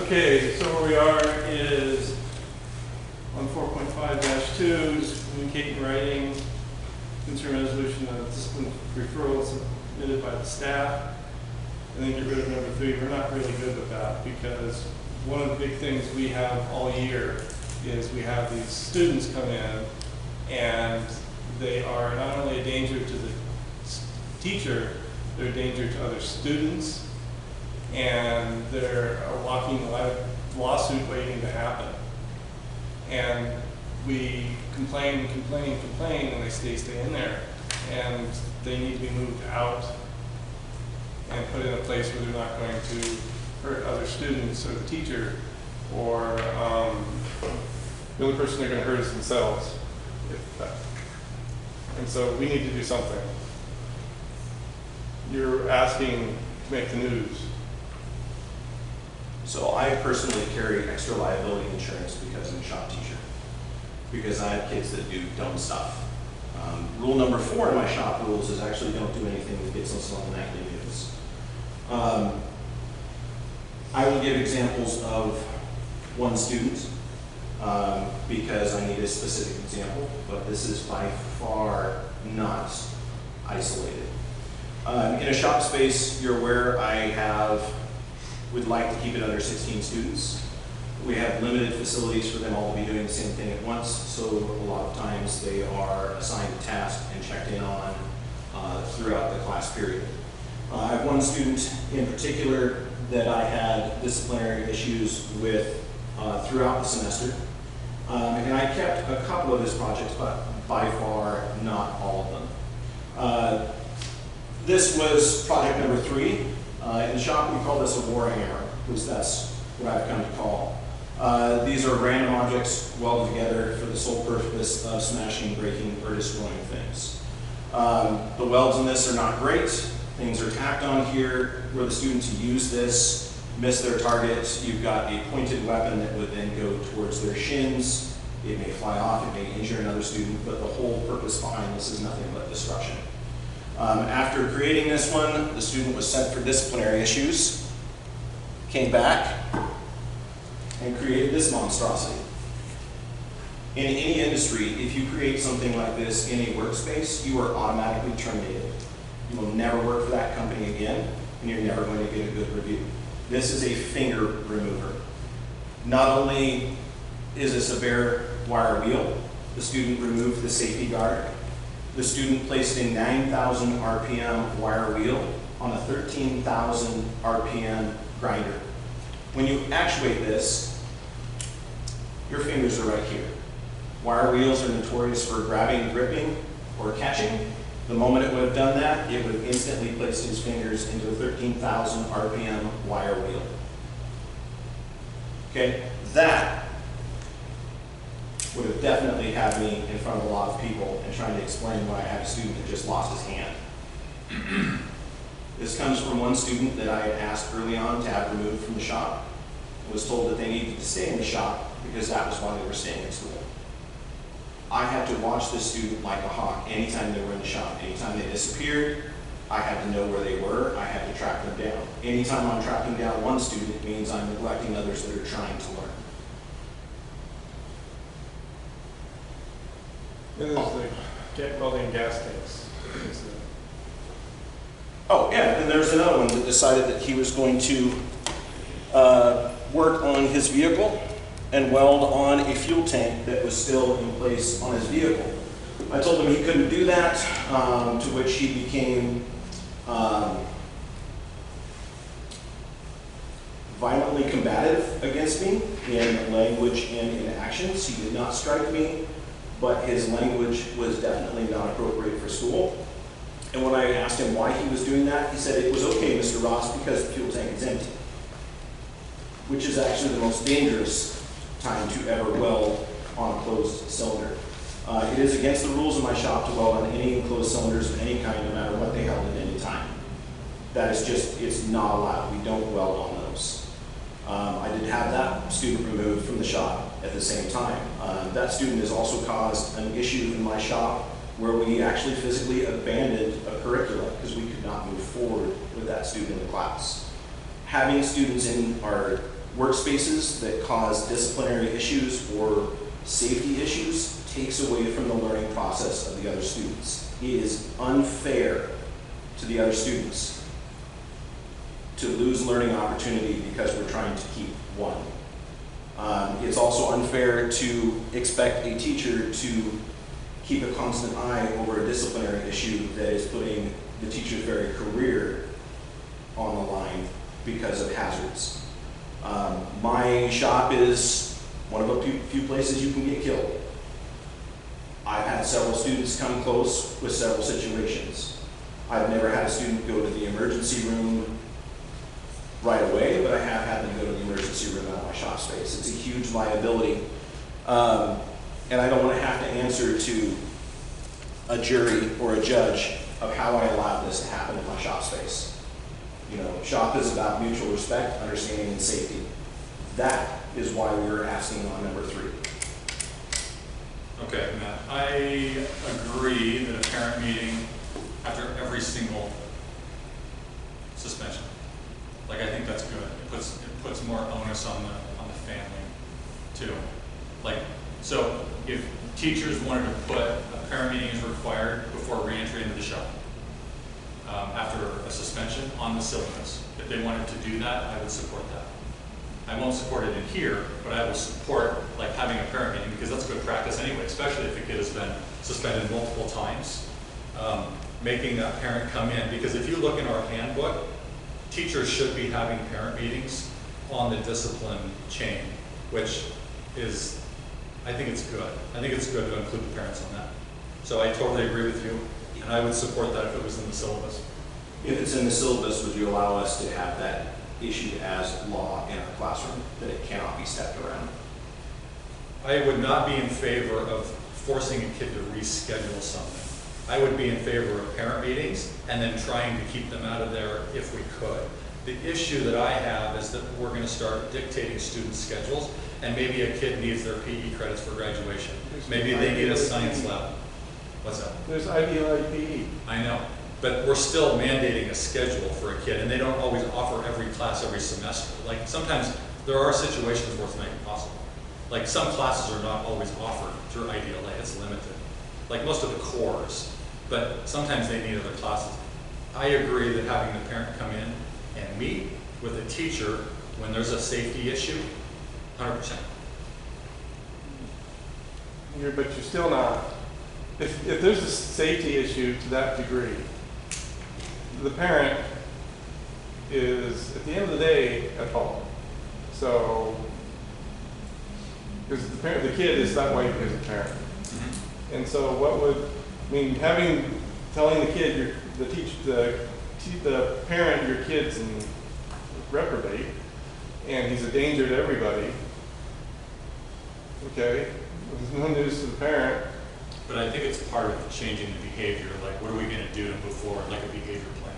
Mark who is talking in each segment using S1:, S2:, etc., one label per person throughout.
S1: Okay, so where we are is on 4.5-2, communicate in writing, concern resolution of discipline referrals submitted by the staff. And then get rid of number 3. We're not really good with that because one of the big things we have all year is we have these students come in and they are not only a danger to the teacher, they're a danger to other students, and they're a walking lawsuit waiting to happen. And we complain, and they stay in there. And they need to be moved out and put in a place where they're not going to hurt other students or the teacher, or the only person they're going to hurt is themselves. And so we need to do something. You're asking to make the news.
S2: So I personally carry extra liability insurance because I'm a shop teacher, because I have kids that do dumb stuff. Rule number 4 in my shop rules is actually don't do anything that gets us on the nightly news. I will give examples of one student because I need a specific example, but this is by far not isolated. In a shop space, you're aware I would like to keep it under 16 students. We have limited facilities for them all to be doing the same thing at once, so a lot of times they are assigned a task and checked in on throughout the class period. I have one student in particular that I had disciplinary issues with throughout the semester, and I kept a couple of his projects, but by far not all of them. This was project number 3. In the shop, we call this a war hammer, because that's what I've come to call. These are random objects welded together for the sole purpose of smashing, breaking, or destroying things. The welds in this are not great. Things are tacked on here where the students who use this miss their target. You've got a pointed weapon that would then go towards their shins. It may fly off, it may injure another student, but the whole purpose behind this is nothing but destruction. After creating this one, the student was sent for disciplinary issues, came back, and created this monstrosity. In any industry, if you create something like this in a workspace, you are automatically terminated. You will never work for that company again, and you're never going to get a good review. This is a finger remover. Not only is this a bare wire wheel, the student removed the safety guard. The student placed a 9,000 RPM wire wheel on a 13,000 RPM grinder. When you actuate this, your fingers are right here. Wire wheels are notorious for grabbing, gripping, or catching. The moment it would have done that, it would have instantly placed his fingers into a 13,000 RPM wire wheel. Okay, that would have definitely had me in front of a lot of people and trying to explain why I had a student that just lost his hand. This comes from one student that I had asked early on to have removed from the shop. I was told that they needed to stay in the shop because that was why they were staying in school. I had to watch this student like a hawk anytime they were in the shop. Anytime they disappeared, I had to know where they were. I had to track them down. Anytime I'm tracking down one student, it means I'm neglecting others that are trying to learn.
S1: Then there's the welding gas tanks.
S2: Oh, yeah, and there's another one that decided that he was going to work on his vehicle and weld on a fuel tank that was still in place on his vehicle. I told him he couldn't do that, to which he became violently combative against me in language and in actions. He did not strike me, but his language was definitely not appropriate for school. And when I asked him why he was doing that, he said it was okay, Mr. Ross, because the fuel tank is empty, which is actually the most dangerous time to ever weld on a closed cylinder. It is against the rules of my shop to weld on any enclosed cylinders of any kind, no matter what they held at any time. That is just, it's not allowed. We don't weld on those. I did have that student removed from the shop at the same time. That student has also caused an issue in my shop where we actually physically abandoned a curriculum because we could not move forward with that student in the class. Having students in our workspaces that cause disciplinary issues or safety issues takes away from the learning process of the other students. It is unfair to the other students to lose learning opportunity because we're trying to keep one. It's also unfair to expect a teacher to keep a constant eye over a disciplinary issue that is putting the teacher's very career on the line because of hazards. My shop is one of the few places you can get killed. I've had several students come close with several situations. I've never had a student go to the emergency room right away, but I have had them go to the emergency room out of my shop space. It's a huge liability. And I don't want to have to answer to a jury or a judge of how I allowed this to happen in my shop space. You know, shop is about mutual respect, understanding, and safety. That is why we're asking on number 3.
S3: Okay, Matt, I agree that a parent meeting after every single suspension, like I think that's good. It puts more onus on the family too. Like, so if teachers wanted to put a parent meeting is required before re-entry into the shop after a suspension on the syllabus, if they wanted to do that, I would support that. I won't support it in here, but I will support like having a parent meeting because that's good practice anyway, especially if a kid has been suspended multiple times. Making that parent come in, because if you look in our handbook, teachers should be having parent meetings on the discipline chain, which is, I think it's good. I think it's good to include the parents on that. So I totally agree with you, and I would support that if it was in the syllabus.
S2: If it's in the syllabus, would you allow us to have that issued as law in our classroom, that it cannot be stepped around?
S3: I would not be in favor of forcing a kid to reschedule something. I would be in favor of parent meetings and then trying to keep them out of there if we could. The issue that I have is that we're going to start dictating student schedules, and maybe a kid needs their PE credits for graduation. Maybe they need a science lab. What's that?
S1: There's IB-like PE.
S3: I know, but we're still mandating a schedule for a kid, and they don't always offer every class every semester. Like sometimes there are situations where it's not possible. Like some classes are not always offered through IDLA, it's limited. Like most of the cores, but sometimes they need other classes. I agree that having the parent come in and meet with a teacher when there's a safety issue, 100%.
S1: But you're still not. If there's a safety issue to that degree, the parent is, at the end of the day, at home. So, because the kid is that way because of the parent. Mm-hmm. And so what would, I mean, telling the kid, the parent, your kid's in reprobate, and he's a danger to everybody. Okay, there's no news to the parent.
S3: But I think it's part of changing the behavior. Like, what are we going to do to move forward, like a behavior plan?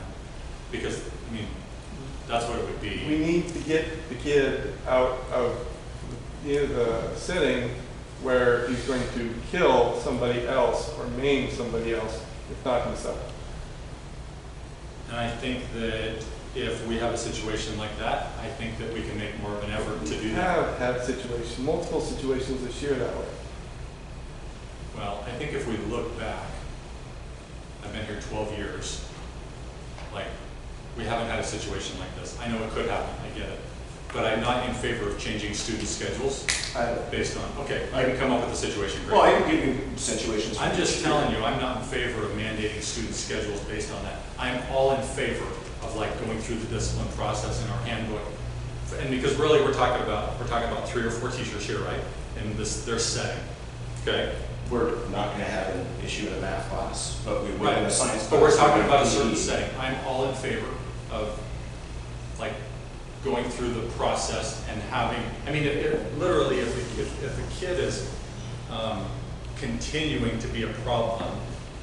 S3: Because, I mean, that's what it would be.
S1: We need to get the kid out of the setting where he's going to kill somebody else or maim somebody else, if not himself.
S3: And I think that if we have a situation like that, I think that we can make more of an effort to do that.
S1: We have had situations, multiple situations this year that way.
S3: Well, I think if we look back, I've been here 12 years, like, we haven't had a situation like this. I know it could happen, I get it. But I'm not in favor of changing student schedules based on, okay, I can come up with a situation. Great.
S2: Well, I can give you situations.
S3: I'm just telling you, I'm not in favor of mandating student schedules based on that. I'm all in favor of like going through the discipline process in our handbook. And because really we're talking about 3 or 4 teachers here, right? In their setting, okay?
S2: We're not going to have an issue in a math class, but we will in a science class.
S3: But we're talking about a certain setting. I'm all in favor of like going through the process and having, I mean, literally if a kid is continuing to be a problem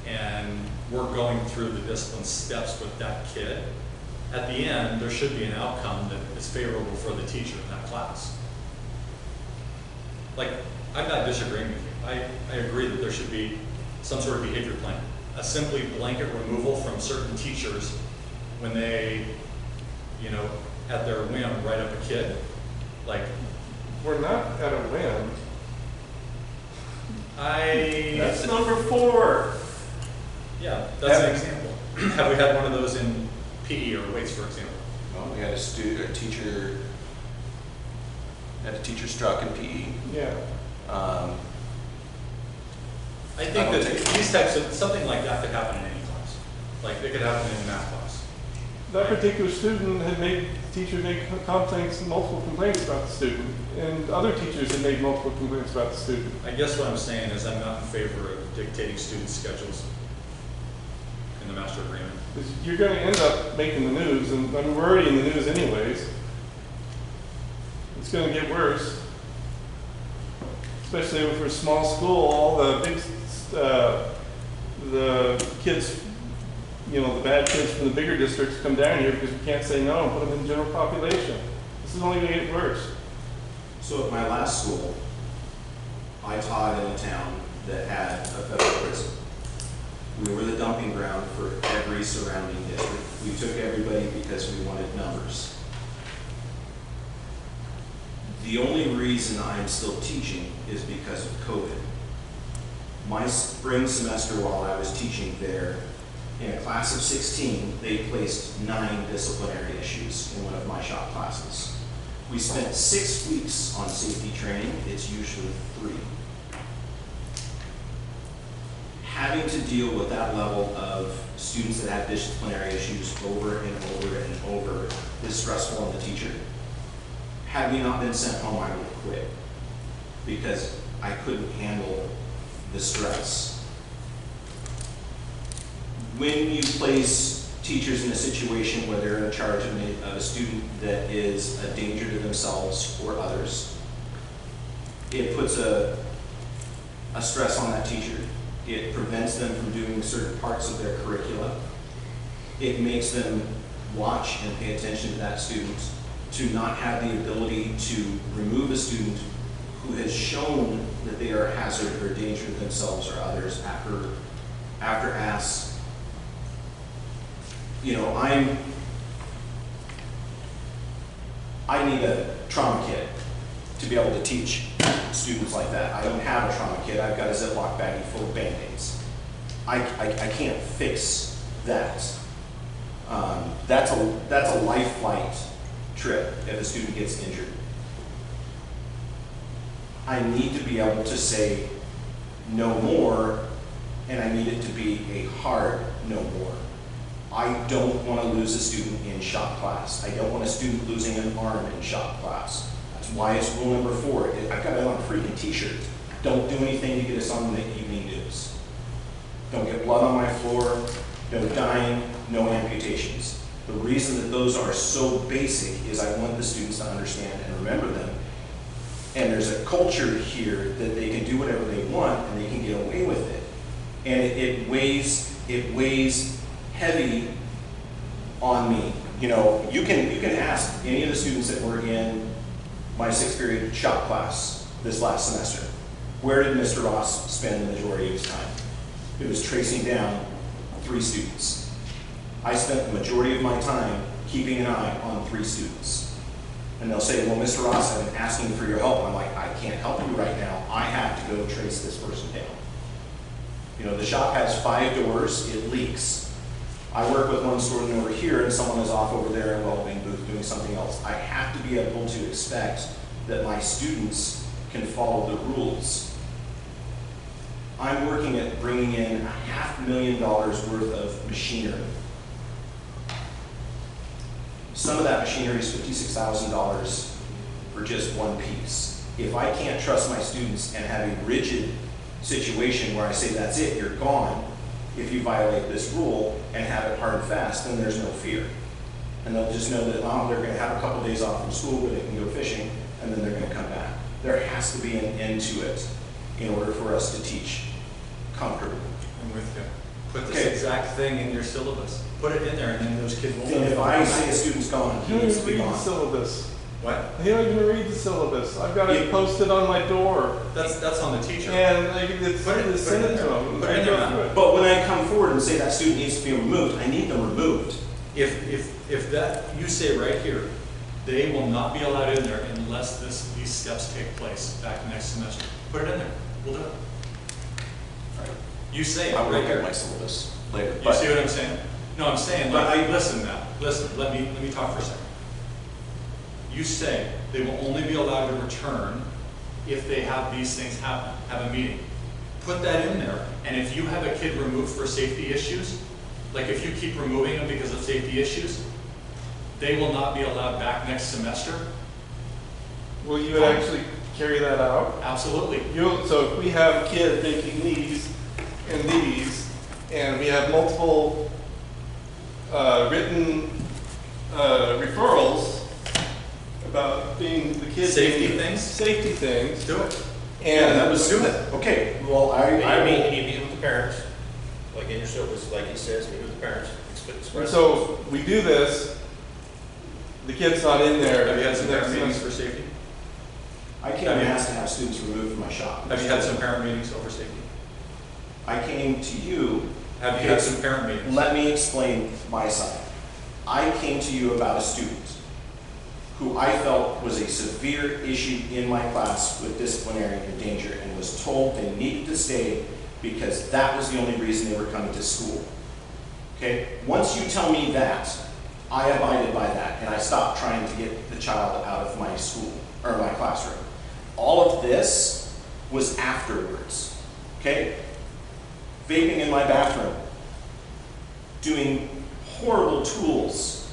S3: and we're going through the discipline steps with that kid, at the end, there should be an outcome that is favorable for the teacher in that class. Like, I'm not disagreeing with you. I agree that there should be some sort of behavior plan. A simply blanket removal from certain teachers when they, you know, at their whim write up a kid, Like,
S1: We're not at a whim. That's
S3: I,
S1: number 4.
S3: yeah, that's an example. Have we had one of those in PE or weights, for example?
S2: Well, we had a teacher, had a teacher struck in PE.
S1: Yeah.
S3: I think that these types of, something like that could happen in any class. Like, it could happen in math class.
S1: That particular student had made, the teacher made multiple complaints about the student, and other teachers had made multiple complaints about the student.
S3: I guess what I'm saying is I'm not in favor of dictating student schedules in the master agreement.
S1: 'Cause you're gonna end up making the news, and I mean, we're already in the news anyways. It's gonna get worse. Especially if we're a small school, all the big, the kids, you know, the bad kids from the bigger districts come down here because we can't say no and put them in the general population. This is only gonna get worse.
S2: So at my last school, I taught in a town that had a federal prison. We were the dumping ground for every surrounding district. We took everybody because we wanted numbers. The only reason I'm still teaching is because of COVID. My spring semester while I was teaching there, in a class of 16, they placed 9 disciplinary issues in one of my shop classes. We spent 6 weeks on safety training, it's usually 3. Having to deal with that level of students that have disciplinary issues over and over and over is stressful on the teacher. Had we not been sent home, I would have quit because I couldn't handle the stress. When you place teachers in a situation where they're in charge of a student that is a danger to themselves or others, it puts a stress on that teacher. It prevents them from doing certain parts of their curricula. It makes them watch and pay attention to that student, to not have the ability to remove a student who has shown that they are a hazard or danger to themselves or others after asked. You know, I need a trauma kit to be able to teach students like that. I don't have a trauma kit. I've got a Ziploc baggie full of Band-Aids. I can't fix that. That's a life flight trip if a student gets injured. I need to be able to say no more, and I need it to be a hard no more. I don't want to lose a student in shop class. I don't want a student losing an arm in shop class. That's why it's rule number 4. I've got it on a freaking t-shirt. Don't do anything to get us on the evening news. Don't get blood on my floor, no dying, no amputations. The reason that those are so basic is I want the students to understand and remember them. And there's a culture here that they can do whatever they want and they can get away with it. And it weighs heavy on me. You know, you can ask any of the students that were in my 6th period shop class this last semester, where did Mr. Ross spend the majority of his time? It was tracing down 3 students. I spent the majority of my time keeping an eye on 3 students. And they'll say, well, Mr. Ross, I've been asking for your help. I'm like, I can't help you right now. I have to go trace this person down. You know, the shop has 5 doors, it leaks. I work with one student over here and someone is off over there in a welding booth doing something else. I have to be able to expect that my students can follow the rules. I'm working at bringing in $500,000 worth of machinery. Some of that machinery is $56,000 for just one piece. If I can't trust my students and have a rigid situation where I say, that's it, you're gone, if you violate this rule and have it hard and fast, then there's no fear. And they'll just know that they're going to have a couple days off from school where they can go fishing, and then they're going to come back. There has to be an end to it in order for us to teach comfortably.
S3: I'm with you. Put this exact thing in your syllabus. Put it in there, and then those kids won't.
S2: And if I say a student's gone, he
S1: You don't
S2: needs to
S1: even
S2: be
S1: read the
S2: gone.
S1: syllabus.
S3: What?
S1: I don't even read the syllabus. I've got it
S2: Yeah.
S1: posted on my door.
S3: That's on the teacher.
S1: And it's
S3: Put it
S1: send it to
S3: there.
S1: them.
S3: Put it in
S1: Go
S3: there.
S1: through it.
S2: But when I come forward and say that student needs to be removed, I need them removed.
S3: If that, you say right here, They will not be allowed in there unless these steps take place back next semester. Put it in there, we'll do it.
S2: Right.
S3: You say it
S2: I'll
S3: right
S2: look at
S3: here.
S2: my syllabus later.
S3: You
S2: But
S3: see what I'm saying? No, I'm saying,
S2: But
S3: like, listen now, listen, let me talk for a second. You say they will only be allowed to return if they have these things happen, have a meeting. Put that in there, and if you have a kid removed for safety issues, like if you keep removing them because of safety issues, they will not be allowed back next semester.
S1: Will you actually carry that out?
S3: Absolutely.
S1: So if we have a kid making these, and we have multiple written referrals about being the kids.
S3: Safety things?
S1: Safety things.
S3: Do it.
S2: yeah,
S1: And
S2: that was do it. Okay, well, I
S4: mean,
S2: will.
S4: you meet with the parents, like in your syllabus, like he says, meet with the parents. Express
S1: so we do this, the kid's not in there.
S3: Have you had some
S1: next
S3: parent meetings
S1: semester.
S3: for safety?
S2: I can't ask to have students removed from my shop.
S3: Have you had some parent meetings over safety?
S2: I came to you.
S3: Have you had some parent meetings?
S2: Let me explain my side. I came to you about a student who I felt was a severe issue in my class with disciplinary danger and was told they needed to stay because that was the only reason they were coming to school. Okay? Once you tell me that, I abided by that and I stopped trying to get the child out of my school or my classroom. All of this was afterwards. Okay? Vaping in my bathroom, doing horrible tools,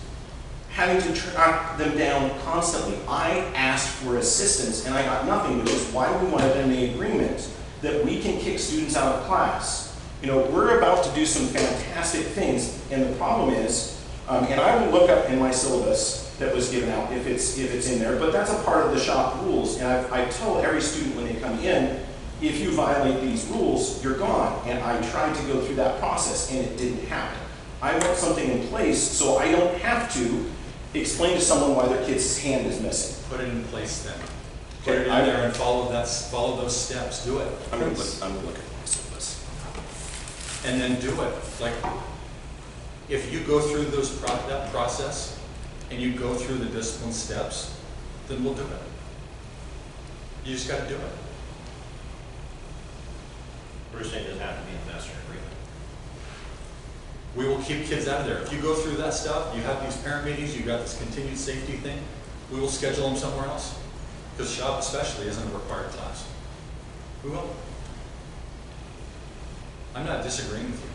S2: having to track them down constantly. I asked for assistance and I got nothing, which is why we wanted in the agreement that we can kick students out of class. You know, we're about to do some fantastic things, and the problem is, and I will look up in my syllabus that was given out if it's in there, but that's a part of the shop rules, and I tell every student when they come in, if you violate these rules, you're gone. And I tried to go through that process, and it didn't happen. I want something in place so I don't have to explain to someone why their kid's hand is missing.
S3: Put it in place then. Put
S2: Okay,
S3: it in there and follow those steps. Do it.
S2: I'm gonna look at my syllabus.
S3: And then do it. Like, if you go through that process and you go through the discipline steps, then we'll do it. You just got to do it.
S4: We're saying it doesn't have to be in master agreement.
S3: We will keep kids out of there. If you go through that stuff, you have these parent meetings, you've got this continued safety thing, we will schedule them somewhere else. Because shop especially isn't a required class. We will. I'm not disagreeing with you.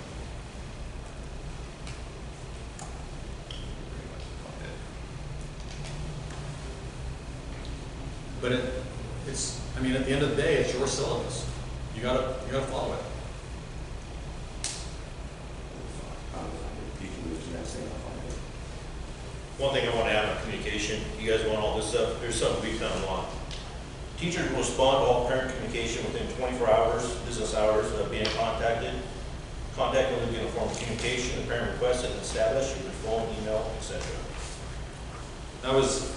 S3: But it's, I mean, at the end of the day, it's your syllabus. You gotta follow it.
S2: You can move to the next thing, I'll find it.
S4: One thing I want to add on communication, you guys want all this stuff, there's something we found a lot. Teachers will respond to all parent communication within 24 hours, business hours of being contacted. Contact will be in the form of communication, the parent requested and established, either phone, email, etc.
S3: That was,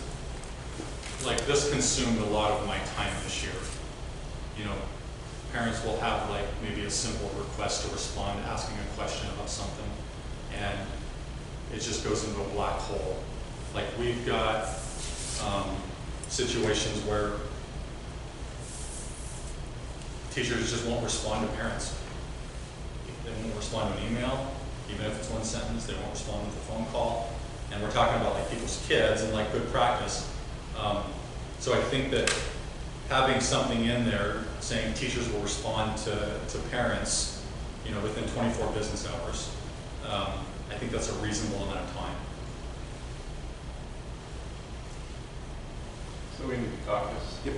S3: like, this consumed a lot of my time this year. You know, parents will have like maybe a simple request to respond, asking a question about something, and it just goes into a black hole. Like, we've got situations where teachers just won't respond to parents. They won't respond to an email, even if it's one sentence. They won't respond with a phone call. And we're talking about like people's kids and like good practice. So I think that having something in there saying teachers will respond to parents, you know, within 24 business hours, I think that's a reasonable amount of time.
S1: So we need to caucus.
S2: Yep.